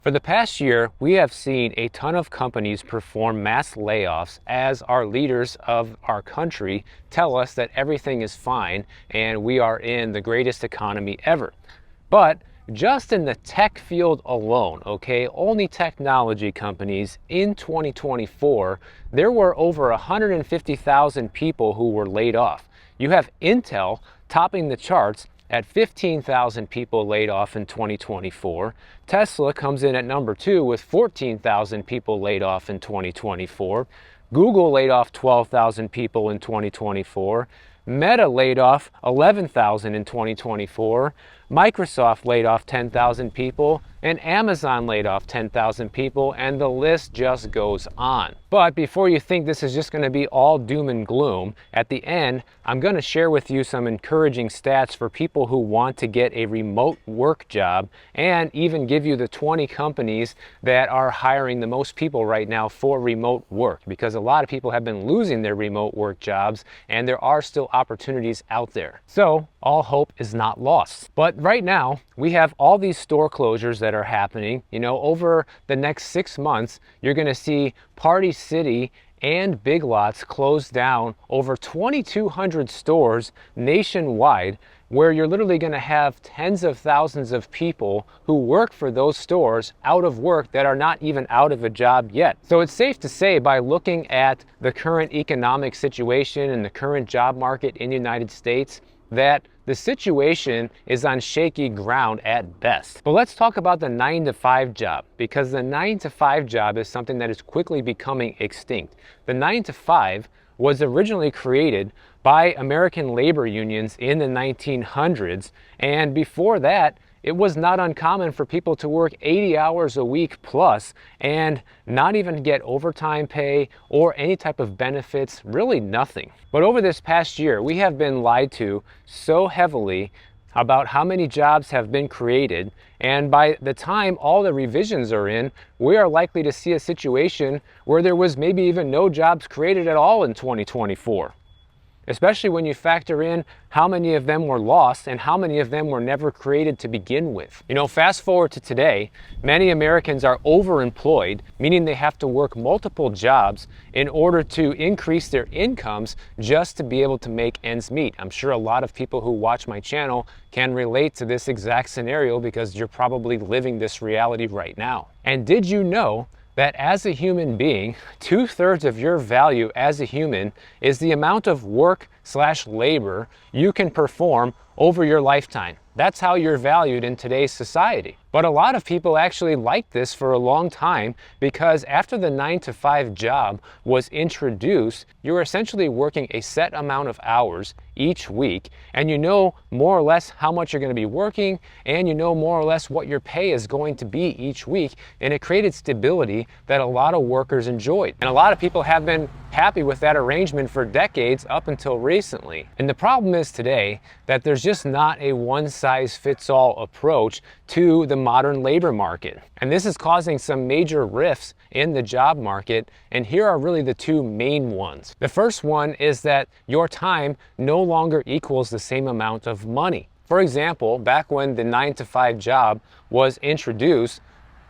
For the past year, we have seen a ton of companies perform mass layoffs as our leaders of our country tell us that everything is fine and we are in the greatest economy ever. But just in the tech field alone, okay, only technology companies in 2024, there were over 150,000 people who were laid off. You have Intel topping the charts at 15,000 people laid off in 2024. Tesla comes in at number 2 with 14,000 people laid off in 2024. Google laid off 12,000 people in 2024. Meta laid off 11,000 in 2024. Microsoft laid off 10,000 people, and Amazon laid off 10,000 people, and the list just goes on. But before you think this is just going to be all doom and gloom, at the end, I'm going to share with you some encouraging stats for people who want to get a remote work job, and even give you the 20 companies that are hiring the most people right now for remote work, because a lot of people have been losing their remote work jobs, and there are still opportunities out there. So all hope is not lost. But right now, we have all these store closures that are happening. You know, over the next 6 months, you're going to see Party City and Big Lots close down over 2,200 stores nationwide, where you're literally going to have tens of thousands of people who work for those stores out of work that are not even out of a job yet. So it's safe to say, by looking at the current economic situation and the current job market in the United States, that the situation is on shaky ground at best. But let's talk about the 9-to-5 job, because the 9-to-5 job is something that is quickly becoming extinct. The 9-to-5 was originally created by American labor unions in the 1900s, and before that, it was not uncommon for people to work 80 hours a week plus and not even get overtime pay or any type of benefits, really nothing. But over this past year, we have been lied to so heavily about how many jobs have been created, and by the time all the revisions are in, we are likely to see a situation where there was maybe even no jobs created at all in 2024. Especially when you factor in how many of them were lost and how many of them were never created to begin with. You know, fast forward to today, many Americans are overemployed, meaning they have to work multiple jobs in order to increase their incomes just to be able to make ends meet. I'm sure a lot of people who watch my channel can relate to this exact scenario, because you're probably living this reality right now. And did you know that as a human being, 2/3 of your value as a human is the amount of work/labor you can perform over your lifetime? That's how you're valued in today's society. But a lot of people actually liked this for a long time, because after the 9-to-5 job was introduced, you were essentially working a set amount of hours each week, and you know more or less how much you're going to be working, and you know more or less what your pay is going to be each week, and it created stability that a lot of workers enjoyed. And a lot of people have been happy with that arrangement for decades up until recently. And the problem is today that there's just not a one-size-fits-all approach to the modern labor market. And this is causing some major rifts in the job market, and here are really the two main ones. The first one is that your time no longer equals the same amount of money. For example, back when the 9-to-5 job was introduced,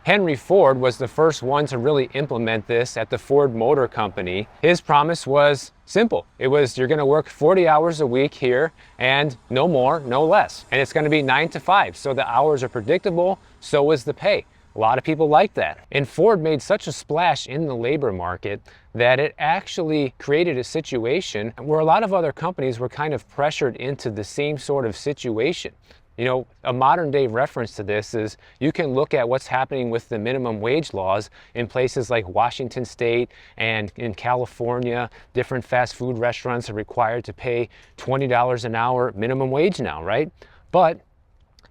Henry Ford was the first one to really implement this at the Ford Motor Company. His promise was simple. It was, you're going to work 40 hours a week here, and no more, no less. And it's going to be 9-to-5. So the hours are predictable, so is the pay. A lot of people like that. And Ford made such a splash in the labor market that it actually created a situation where a lot of other companies were kind of pressured into the same sort of situation. You know, a modern day reference to this is, you can look at what's happening with the minimum wage laws in places like Washington State and in California. Different fast food restaurants are required to pay $20 an hour minimum wage now, right? But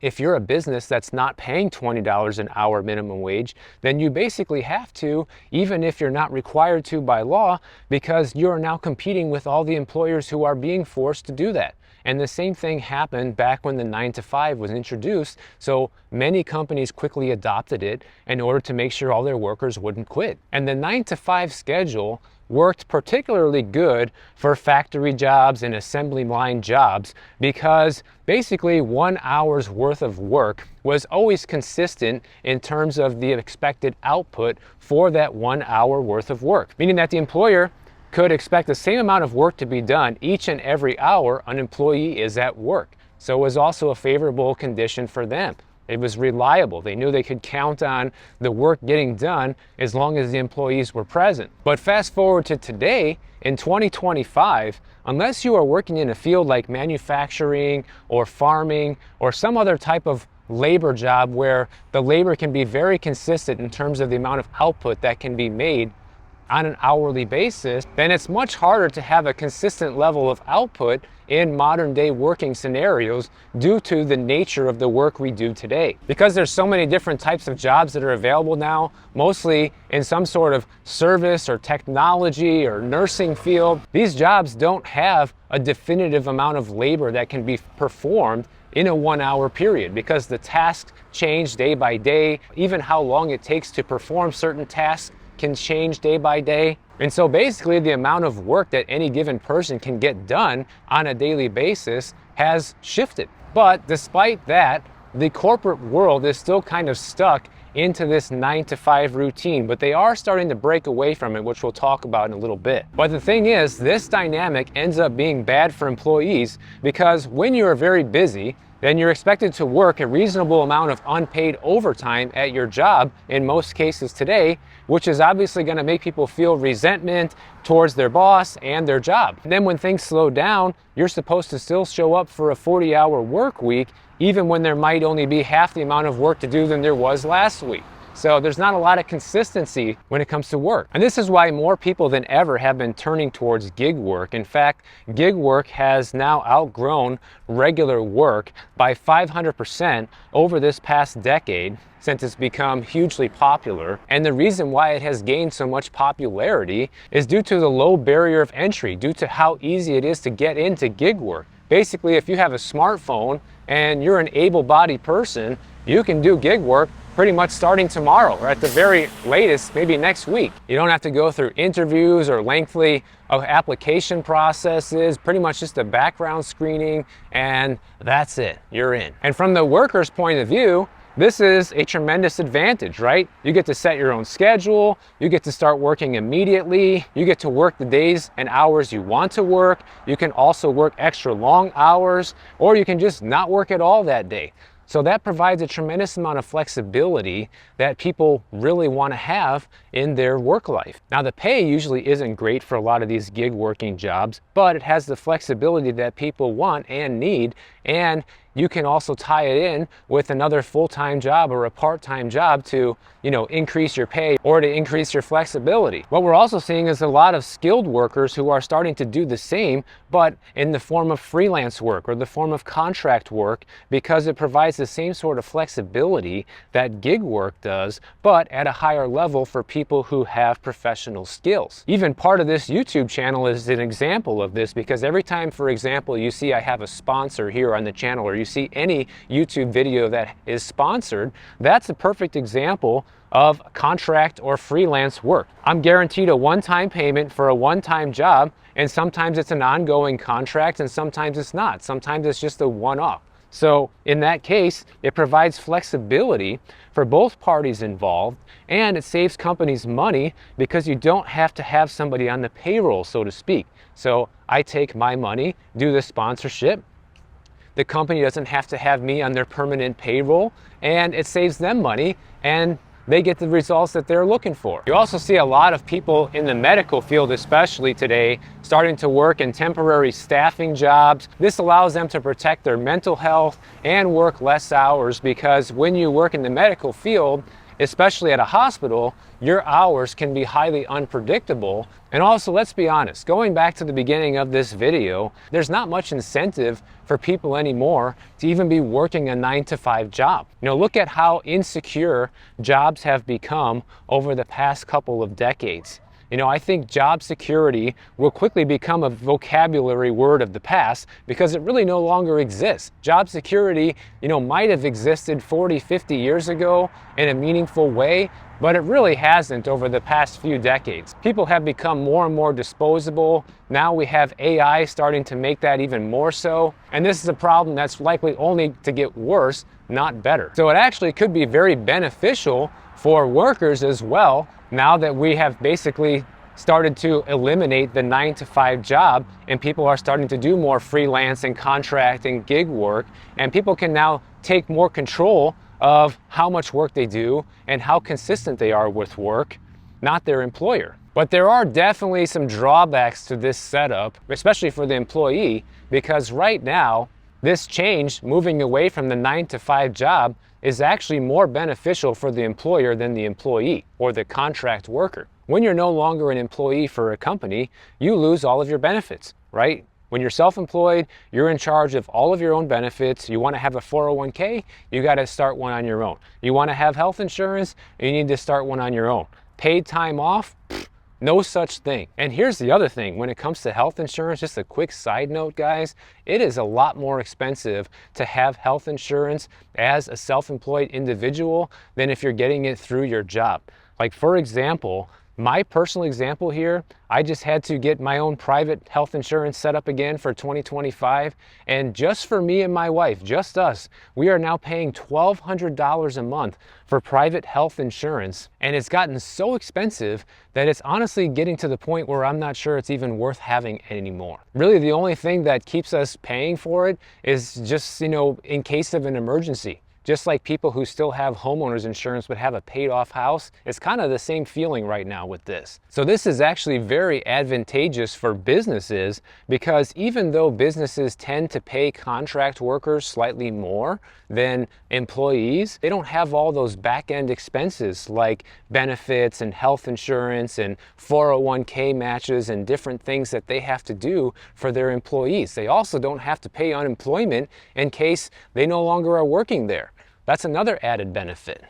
if you're a business that's not paying $20 an hour minimum wage, then you basically have to, even if you're not required to by law, because you're now competing with all the employers who are being forced to do that. And the same thing happened back when the 9-to-5 was introduced. So many companies quickly adopted it in order to make sure all their workers wouldn't quit. And the 9-to-5 schedule worked particularly good for factory jobs and assembly line jobs because basically 1 hour's worth of work was always consistent in terms of the expected output for that 1 hour worth of work, meaning that the employer could expect the same amount of work to be done each and every hour an employee is at work. So it was also a favorable condition for them. It was reliable. They knew they could count on the work getting done as long as the employees were present. But fast forward to today, in 2025, unless you are working in a field like manufacturing or farming or some other type of labor job where the labor can be very consistent in terms of the amount of output that can be made on an hourly basis, then it's much harder to have a consistent level of output in modern day working scenarios due to the nature of the work we do today. Because there's so many different types of jobs that are available now, mostly in some sort of service or technology or nursing field, these jobs don't have a definitive amount of labor that can be performed in a 1 hour period because the tasks change day by day. Even how long it takes to perform certain tasks can change day by day. And so basically the amount of work that any given person can get done on a daily basis has shifted. But despite that, the corporate world is still kind of stuck into this 9-to-5 routine, but they are starting to break away from it, which we'll talk about in a little bit. But the thing is, this dynamic ends up being bad for employees because when you're very busy, then you're expected to work a reasonable amount of unpaid overtime at your job in most cases today, which is obviously going to make people feel resentment towards their boss and their job. And then when things slow down, you're supposed to still show up for a 40-hour work week, even when there might only be half the amount of work to do than there was last week. So there's not a lot of consistency when it comes to work. And this is why more people than ever have been turning towards gig work. In fact, gig work has now outgrown regular work by 500% over this past decade since it's become hugely popular. And the reason why it has gained so much popularity is due to the low barrier of entry, due to how easy it is to get into gig work. Basically, if you have a smartphone and you're an able-bodied person, you can do gig work pretty much starting tomorrow, or at the very latest, maybe next week. You don't have to go through interviews or lengthy application processes, pretty much just a background screening, and that's it, you're in. And from the worker's point of view, this is a tremendous advantage, right? You get to set your own schedule, you get to start working immediately, you get to work the days and hours you want to work, you can also work extra long hours, or you can just not work at all that day. So that provides a tremendous amount of flexibility that people really want to have in their work life. Now, the pay usually isn't great for a lot of these gig working jobs, but it has the flexibility that people want and need, and you can also tie it in with another full-time job or a part-time job to, increase your pay or to increase your flexibility. What we're also seeing is a lot of skilled workers who are starting to do the same, but in the form of freelance work or the form of contract work, because it provides the same sort of flexibility that gig work does, but at a higher level for people who have professional skills. Even part of this YouTube channel is an example of this, because every time, for example, you see I have a sponsor here on the channel, or you see any YouTube video that is sponsored, that's a perfect example of contract or freelance work. I'm guaranteed a one-time payment for a one-time job, and sometimes it's an ongoing contract and sometimes it's not. Sometimes it's just a one-off. So in that case, it provides flexibility for both parties involved, and it saves companies money because you don't have to have somebody on the payroll, so to speak. So I take my money, do the sponsorship. The company doesn't have to have me on their permanent payroll, and it saves them money, and they get the results that they're looking for. You also see a lot of people in the medical field, especially today, starting to work in temporary staffing jobs. This allows them to protect their mental health and work less hours, because when you work in the medical field, especially at a hospital, your hours can be highly unpredictable. And also, let's be honest, going back to the beginning of this video, there's not much incentive for people anymore to even be working a 9-to-5 job. Look at how insecure jobs have become over the past couple of decades. I think job security will quickly become a vocabulary word of the past because it really no longer exists. Job security, might have existed 40, 50 years ago in a meaningful way, but it really hasn't over the past few decades. People have become more and more disposable. Now we have AI starting to make that even more so. And this is a problem that's likely only to get worse, not better. So it actually could be very beneficial for workers as well, now that we have basically started to eliminate the 9-to-5 job and people are starting to do more freelance and contract and gig work, and people can now take more control of how much work they do and how consistent they are with work, not their employer. But there are definitely some drawbacks to this setup, especially for the employee, because right now, this change, moving away from the 9-to-5 job, is actually more beneficial for the employer than the employee or the contract worker. When you're no longer an employee for a company, you lose all of your benefits, right? When you're self-employed, you're in charge of all of your own benefits. You want to have a 401k, you got to start one on your own. You want to have health insurance, you need to start one on your own. Paid time off, no such thing. And here's the other thing, when it comes to health insurance, just a quick side note, guys, it is a lot more expensive to have health insurance as a self-employed individual than if you're getting it through your job. Like, for example, my personal example here, I just had to get my own private health insurance set up again for 2025. And just for me and my wife, just us, we are now paying $1,200 a month for private health insurance. And it's gotten so expensive that it's honestly getting to the point where I'm not sure it's even worth having anymore. Really, the only thing that keeps us paying for it is just, in case of an emergency. Just like people who still have homeowners insurance but have a paid off house, it's kind of the same feeling right now with this. So this is actually very advantageous for businesses, because even though businesses tend to pay contract workers slightly more than employees, they don't have all those back-end expenses like benefits and health insurance and 401k matches and different things that they have to do for their employees. They also don't have to pay unemployment in case they no longer are working there. That's another added benefit.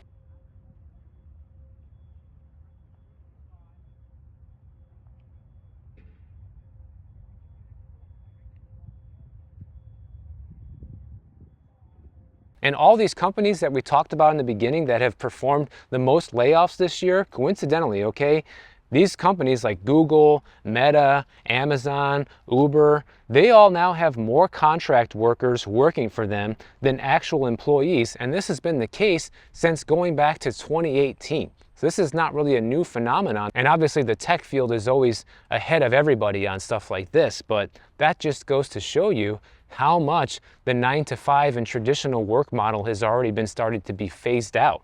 And all these companies that we talked about in the beginning that have performed the most layoffs this year, coincidentally, okay, these companies like Google, Meta, Amazon, Uber, they all now have more contract workers working for them than actual employees. And this has been the case since going back to 2018. So this is not really a new phenomenon. And obviously the tech field is always ahead of everybody on stuff like this, but that just goes to show you how much the 9-to-5 and traditional work model has already been started to be phased out.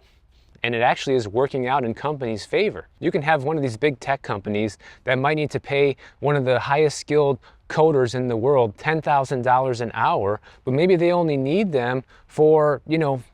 And it actually is working out in companies' favor. You can have one of these big tech companies that might need to pay one of the highest skilled coders in the world $10,000 an hour, but maybe they only need them for,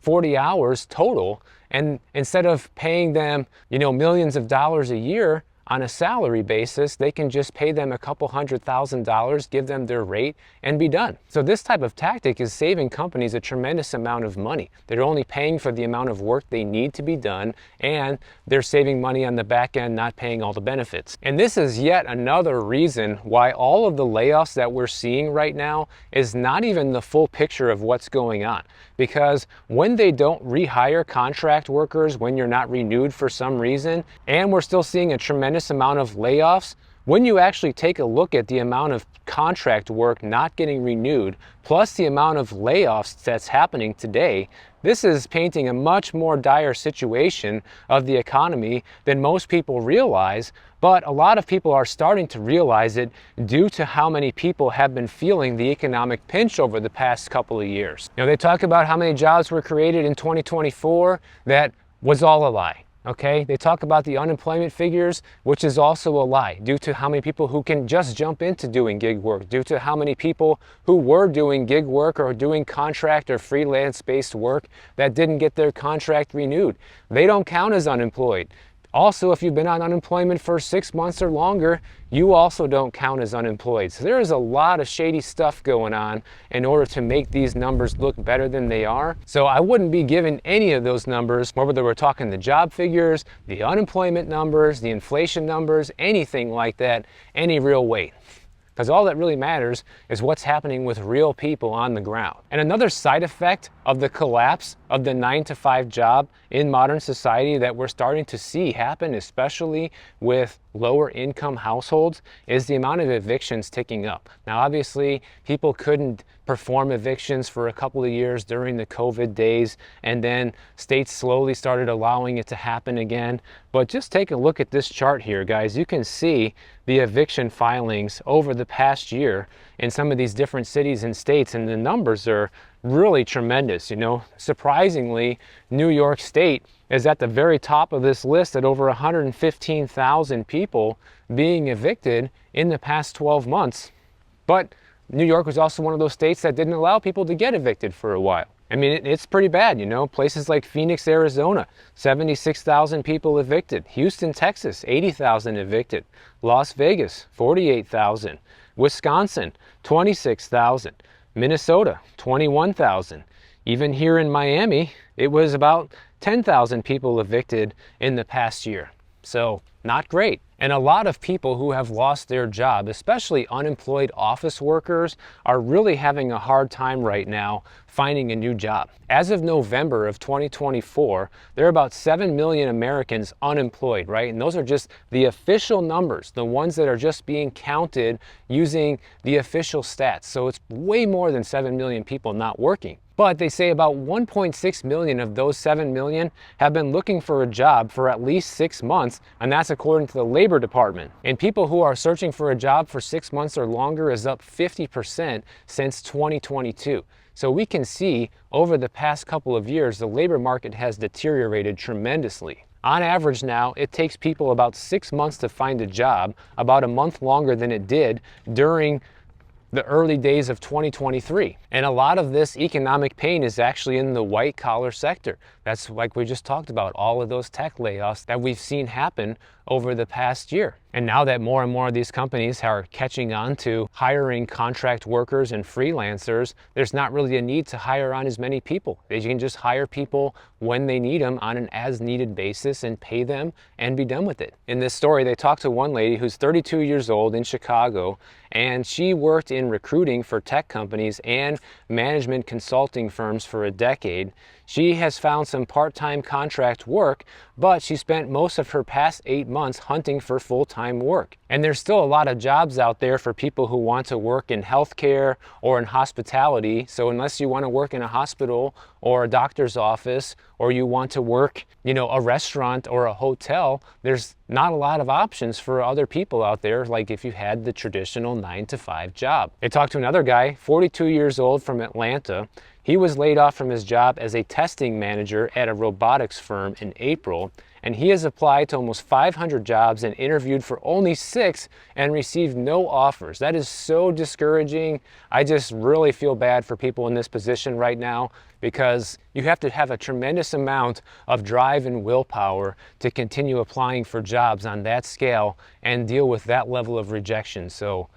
40 hours total. And instead of paying them, millions of dollars a year on a salary basis, they can just pay them a couple $100,000, give them their rate, and be done. So this type of tactic is saving companies a tremendous amount of money. They're only paying for the amount of work they need to be done, and they're saving money on the back end, not paying all the benefits. And this is yet another reason why all of the layoffs that we're seeing right now is not even the full picture of what's going on. Because when they don't rehire contract workers, when you're not renewed for some reason, and we're still seeing a tremendous amount of layoffs, when you actually take a look at the amount of contract work not getting renewed, plus the amount of layoffs that's happening today, this is painting a much more dire situation of the economy than most people realize. But a lot of people are starting to realize it due to how many people have been feeling the economic pinch over the past couple of years. They talk about how many jobs were created in 2024. That was all a lie. Okay, they talk about the unemployment figures, which is also a lie, due to how many people who can just jump into doing gig work, due to how many people who were doing gig work or doing contract or freelance-based work that didn't get their contract renewed. They don't count as unemployed. Also, if you've been on unemployment for 6 months or longer, you also don't count as unemployed. So there is a lot of shady stuff going on in order to make these numbers look better than they are. So I wouldn't be giving any of those numbers, whether we're talking the job figures, the unemployment numbers, the inflation numbers, anything like that, any real weight. Because all that really matters is what's happening with real people on the ground. And another side effect of the collapse of the 9-to-5 job in modern society that we're starting to see happen, especially with lower income households, is the amount of evictions ticking up. Now, obviously, people couldn't perform evictions for a couple of years during the COVID days, and then states slowly started allowing it to happen again. But just take a look at this chart here, guys. You can see the eviction filings over the past year in some of these different cities and states, and the numbers are really tremendous. You know, surprisingly, New York State is at the very top of this list at over 115,000 people being evicted in the past 12 months. But New York was also one of those states that didn't allow people to get evicted for a while. I mean, it's pretty bad, you know. Places like Phoenix, Arizona, 76,000 people evicted. Houston, Texas, 80,000 evicted. Las Vegas, 48,000. Wisconsin, 26,000. Minnesota, 21,000. Even here in Miami, it was about 10,000 people evicted in the past year. So, not great. And a lot of people who have lost their job, especially unemployed office workers, are really having a hard time right now finding a new job. As of November of 2024, there are about 7 million Americans unemployed, right? And those are just the official numbers, the ones that are just being counted using the official stats. So it's way more than 7 million people not working. But they say about 1.6 million of those 7 million have been looking for a job for at least 6 months, and that's according to the Labor Department. And people who are searching for a job for 6 months or longer is up 50% since 2022. So we can see over the past couple of years, the labor market has deteriorated tremendously. On average now, it takes people about 6 months to find a job, about a month longer than it did during the early days of 2023. And a lot of this economic pain is actually in the white collar sector. That's like we just talked about, all of those tech layoffs that we've seen happen over the past year. And now that more and more of these companies are catching on to hiring contract workers and freelancers, there's not really a need to hire on as many people. They can just hire people when they need them on an as needed basis and pay them and be done with it. In this story, they talked to one lady who's 32 years old in Chicago, and she worked in recruiting for tech companies and management consulting firms for a decade. She has found some part-time contract work, but she spent most of her past 8 months hunting for full-time work. And there's still a lot of jobs out there for people who want to work in healthcare or in hospitality. So unless you want to work in a hospital or a doctor's office, or you want to work, you know, a restaurant or a hotel, there's not a lot of options for other people out there, like if you had the traditional 9-to-5 job. I talked to another guy, 42 years old, from Atlanta. He was laid off from his job as a testing manager at a robotics firm in April, and he has applied to almost 500 jobs and interviewed for only 6 and received no offers. That is so discouraging. I just really feel bad for people in this position right now, because you have to have a tremendous amount of drive and willpower to continue applying for jobs on that scale and deal with that level of rejection. So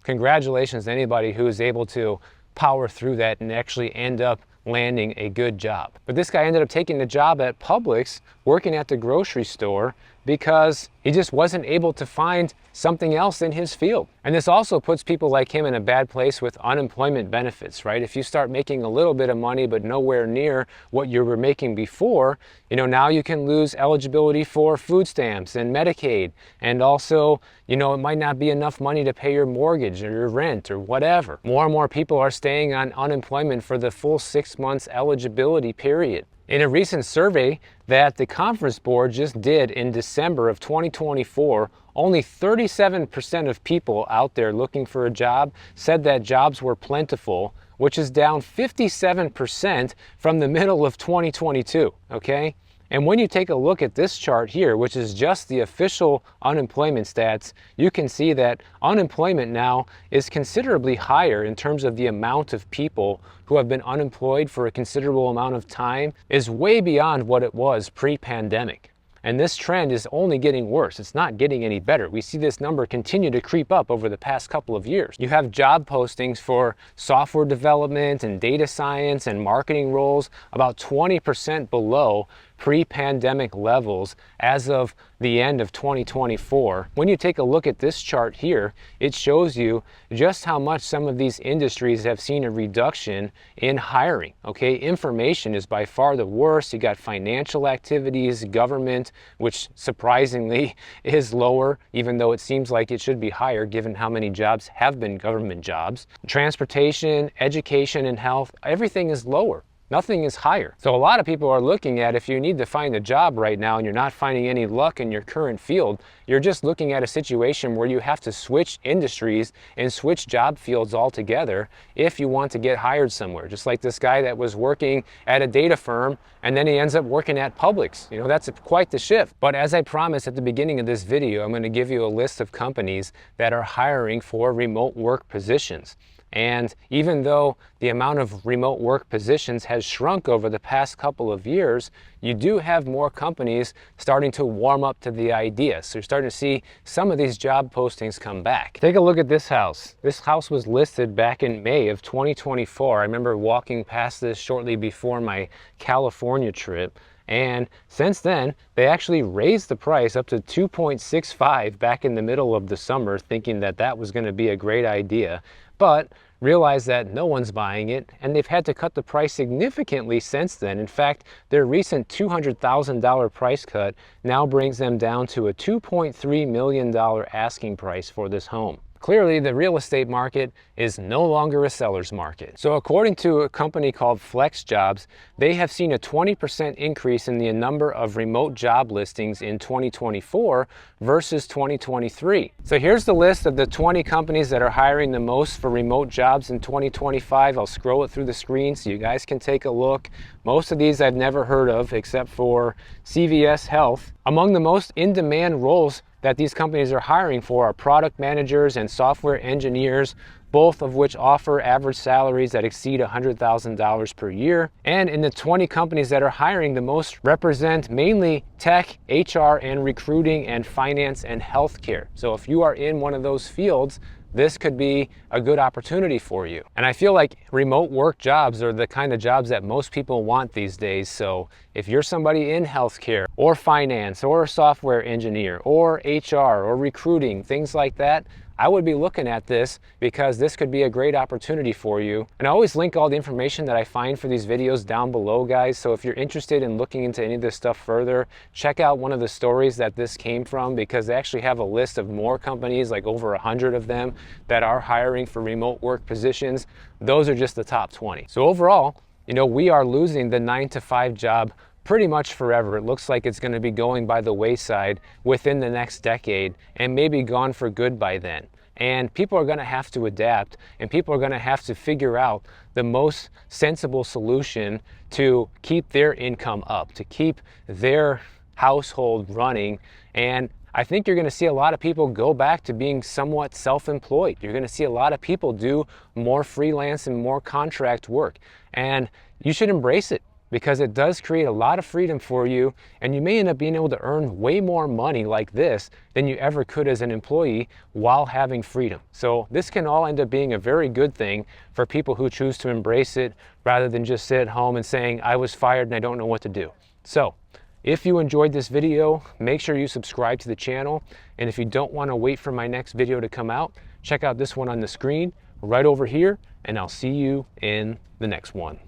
congratulations to anybody who is able to power through that and actually end up landing a good job. But this guy ended up taking the job at Publix, working at the grocery store, because he just wasn't able to find something else in his field. And this also puts people like him in a bad place with unemployment benefits, right? If you start making a little bit of money but nowhere near what you were making before, you know, now you can lose eligibility for food stamps and Medicaid. And also, you know, it might not be enough money to pay your mortgage or your rent or whatever. More and more people are staying on unemployment for the full 6 months eligibility period. In a recent survey that the Conference Board just did in December of 2024, only 37% of people out there looking for a job said that jobs were plentiful, which is down 57% from the middle of 2022, okay? And when you take a look at this chart here, which is just the official unemployment stats, you can see that unemployment now is considerably higher in terms of the amount of people who have been unemployed for a considerable amount of time, is way beyond what it was pre-pandemic. And this trend is only getting worse. It's not getting any better. We see this number continue to creep up over the past couple of years. You have job postings for software development and data science and marketing roles about 20% below pre-pandemic levels as of the end of 2024. When you take a look at this chart here, it shows you just how much some of these industries have seen a reduction in hiring. Okay, information is by far the worst. You got financial activities, government, which surprisingly is lower, even though it seems like it should be higher given how many jobs have been government jobs. Transportation, education, and health, everything is lower. Nothing is higher. So a lot of people are looking at, if you need to find a job right now and you're not finding any luck in your current field, you're just looking at a situation where you have to switch industries and switch job fields altogether if you want to get hired somewhere. Just like this guy that was working at a data firm and then he ends up working at Publix. You know, that's quite the shift. But as I promised at the beginning of this video, I'm going to give you a list of companies that are hiring for remote work positions. And even though the amount of remote work positions has shrunk over the past couple of years, you do have more companies starting to warm up to the idea. So you're starting to see some of these job postings come back. Take a look at this house. This house was listed back in May of 2024. I remember walking past this shortly before my California trip. And since then, they actually raised the price up to $2.65 back in the middle of the summer, thinking that that was going to be a great idea, but realized that no one's buying it, and they've had to cut the price significantly since then. In fact, their recent $200,000 price cut now brings them down to a $2.3 million asking price for this home. Clearly, the real estate market is no longer a seller's market. So according to a company called Flex Jobs, they have seen a 20% increase in the number of remote job listings in 2024 versus 2023. So here's the list of the 20 companies that are hiring the most for remote jobs in 2025. I'll scroll it through the screen so you guys can take a look. Most of these I've never heard of except for CVS Health. Among the most in-demand roles that these companies are hiring for are product managers and software engineers, both of which offer average salaries that exceed $100,000 per year. And in the 20 companies that are hiring, the most represent mainly tech, HR, and recruiting, and finance and healthcare. So if you are in one of those fields, this could be a good opportunity for you. And I feel like remote work jobs are the kind of jobs that most people want these days. So if you're somebody in healthcare or finance or a software engineer or HR or recruiting, things like that, I would be looking at this because this could be a great opportunity for you. And I always link all the information that I find for these videos down below, guys. So if you're interested in looking into any of this stuff further, check out one of the stories that this came from, because they actually have a list of more companies, like over 100 of them, that are hiring for remote work positions. Those are just the top 20. So overall, you know, we are losing the 9-to-5 job pretty much forever. It looks like it's going to be going by the wayside within the next decade and maybe gone for good by then. And people are going to have to adapt, and people are going to have to figure out the most sensible solution to keep their income up, to keep their household running. And I think you're going to see a lot of people go back to being somewhat self-employed. You're going to see a lot of people do more freelance and more contract work. And you should embrace it, because it does create a lot of freedom for you, and you may end up being able to earn way more money like this than you ever could as an employee while having freedom. So this can all end up being a very good thing for people who choose to embrace it rather than just sit at home and saying, I was fired and I don't know what to do. So if you enjoyed this video, make sure you subscribe to the channel. And if you don't want to wait for my next video to come out, check out this one on the screen right over here, and I'll see you in the next one.